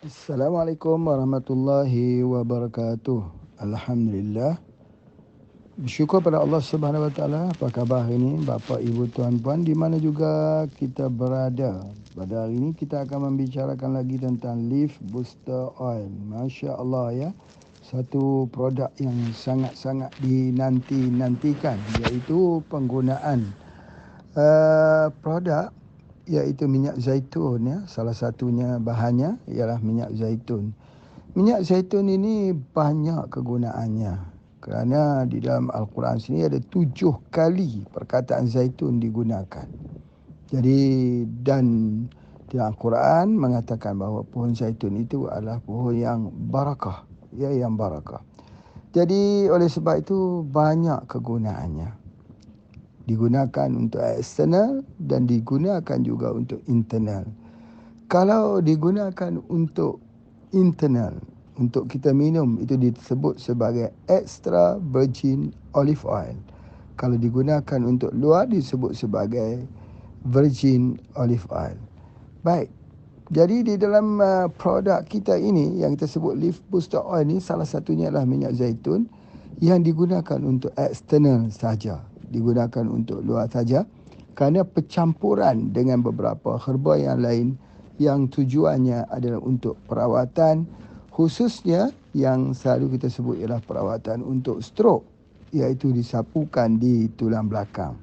Assalamualaikum warahmatullahi wabarakatuh. Alhamdulillah. Bersyukur pada Allah Subhanahu Wa Taala. Apa khabar hari ini, bapa, ibu, tuan, puan, di mana juga kita berada. Pada hari ini kita akan membicarakan lagi tentang Leaf Booster Oil. Masya Allah ya. Satu produk yang sangat-sangat dinanti-nantikan, iaitu penggunaan produk iaitu minyak zaitun ya. Salah satunya bahannya ialah minyak zaitun. Minyak zaitun ini banyak kegunaannya kerana di dalam Al-Quran sini ada 7 kali perkataan zaitun digunakan. Jadi dan di Al-Quran mengatakan bahawa pohon zaitun itu adalah pohon yang barakah, ya, yang barakah. Jadi oleh sebab itu banyak kegunaannya. Digunakan untuk eksternal dan digunakan juga untuk internal. Kalau digunakan untuk internal, untuk kita minum, itu disebut sebagai extra virgin olive oil. Kalau digunakan untuk luar, disebut sebagai virgin olive oil. Baik, jadi di dalam produk kita ini yang kita sebut Leaf Booster Oil ni, salah satunya adalah minyak zaitun yang digunakan untuk eksternal saja, digunakan untuk luar saja, kerana percampuran dengan beberapa herba yang lain yang tujuannya adalah untuk perawatan, khususnya yang selalu kita sebut ialah perawatan untuk stroke, iaitu disapukan di tulang belakang.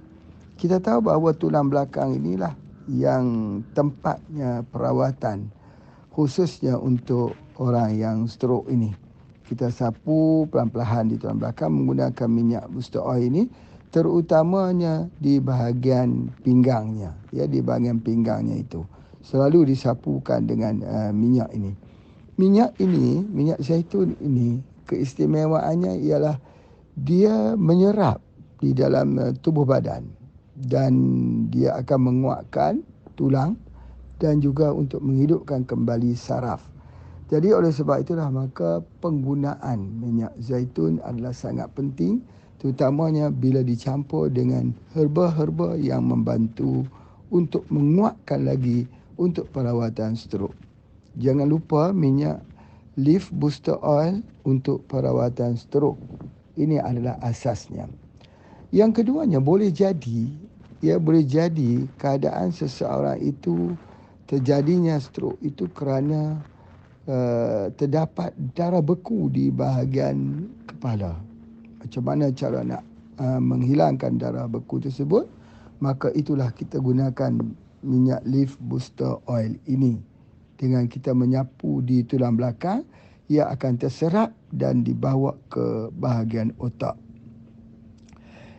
Kita tahu bahawa tulang belakang inilah yang tempatnya perawatan, khususnya untuk orang yang stroke ini. Kita sapu pelan-pelan di tulang belakang menggunakan minyak booster oil ini, terutamanya di bahagian pinggangnya, ya, di bahagian pinggangnya itu. Selalu disapukan dengan minyak ini. Minyak ini, minyak zaitun ini, keistimewaannya ialah dia menyerap di dalam tubuh badan dan dia akan menguatkan tulang dan juga untuk menghidupkan kembali saraf. Jadi oleh sebab itulah maka penggunaan minyak zaitun adalah sangat penting, terutamanya bila dicampur dengan herba-herba yang membantu untuk menguatkan lagi untuk perawatan stroke. Jangan lupa minyak Leaf Booster Oil untuk perawatan stroke. Ini adalah asasnya. Yang keduanya, boleh jadi keadaan seseorang itu terjadinya stroke itu kerana terdapat darah beku di bahagian kepala. Macam mana cara nak menghilangkan darah beku tersebut? Maka itulah kita gunakan minyak Leaf Booster Oil ini. Dengan kita menyapu di tulang belakang, ia akan terserap dan dibawa ke bahagian otak.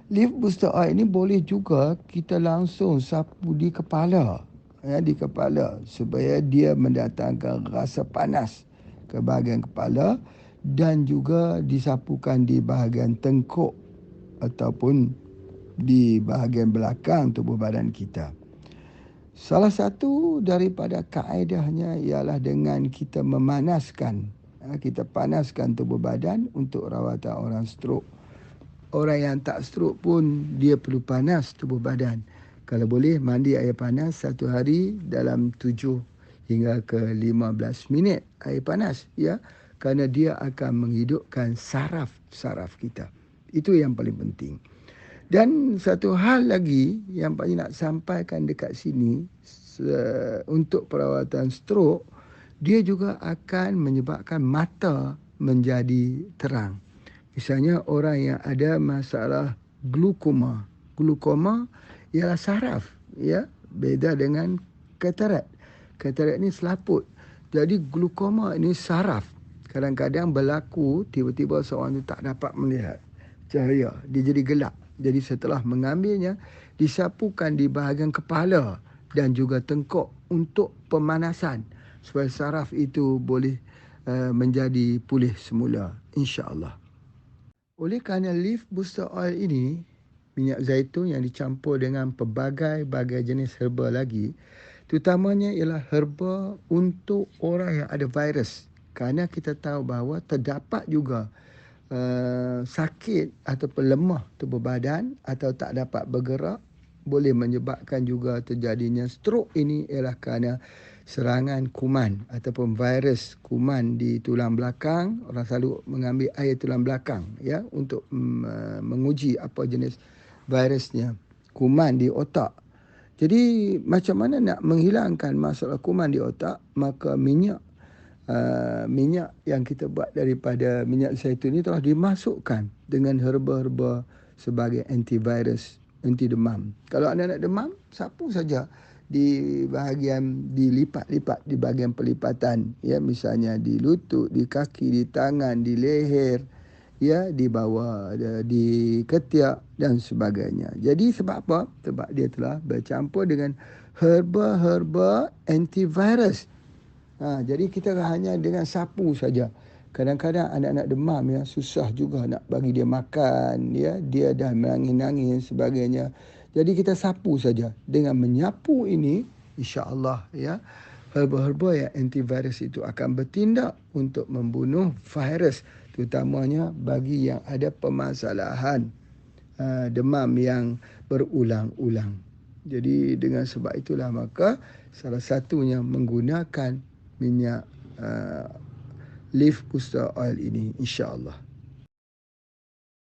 Leaf Booster Oil ini boleh juga kita langsung sapu di kepala, ya, di kepala, supaya dia mendatangkan rasa panas ke bahagian kepala dan juga disapukan di bahagian tengkuk ataupun di bahagian belakang tubuh badan kita. Salah satu daripada kaedahnya ialah dengan kita memanaskan, kita panaskan tubuh badan untuk rawatan orang stroke. Orang yang tak stroke pun dia perlu panas tubuh badan. Kalau boleh mandi air panas satu hari dalam 7 hingga ke 15 minit air panas, ya, kerana dia akan menghidupkan saraf-saraf kita. Itu yang paling penting. Dan satu hal lagi yang Pak nak sampaikan dekat sini, untuk perawatan stroke, dia juga akan menyebabkan mata menjadi terang. Misalnya orang yang ada masalah glukoma. Glukoma ialah saraf, ya, beda dengan katarak. Katarak ni selaput. Jadi glukoma ini saraf. Kadang-kadang berlaku tiba-tiba seorang itu tak dapat melihat cahaya, dia jadi gelap. Jadi setelah mengambilnya, disapukan di bahagian kepala dan juga tengkuk untuk pemanasan supaya saraf itu boleh menjadi pulih semula, insya-Allah. Oleh kerana Leaf Booster Oil ini, minyak zaitun yang dicampur dengan pelbagai jenis herba lagi, terutamanya ialah herba untuk orang yang ada virus. Kerana kita tahu bahawa terdapat juga sakit ataupun lemah tubuh badan atau tak dapat bergerak, boleh menyebabkan juga terjadinya stroke. Ini ialah kerana serangan kuman ataupun virus kuman di tulang belakang. Orang selalu mengambil air tulang belakang ya untuk menguji apa jenis virusnya. Kuman di otak. Jadi macam mana nak menghilangkan masalah kuman di otak? Maka minyak yang kita buat daripada minyak zaitun ini telah dimasukkan dengan herba-herba sebagai antivirus, anti demam. Kalau anda nak demam, sapu saja di bahagian dilipat-lipat di bahagian pelipatan, ya, misalnya di lutut, di kaki, di tangan, di leher, ya, di bawah, di ketiak dan sebagainya. Jadi sebab apa? Sebab dia telah bercampur dengan herba-herba antivirus. Jadi kita hanya dengan sapu saja. Kadang-kadang anak-anak demam ya, susah juga nak bagi dia makan ya, dia dah menangis-nangis dan sebagainya. Jadi kita sapu saja. Dengan menyapu ini, insya-Allah ya, herba-herba yang antivirus itu akan bertindak untuk membunuh virus, terutamanya bagi yang ada permasalahan demam yang berulang-ulang. Jadi dengan sebab itulah maka salah satunya menggunakan minyak leaf booster oil ini, insya-Allah.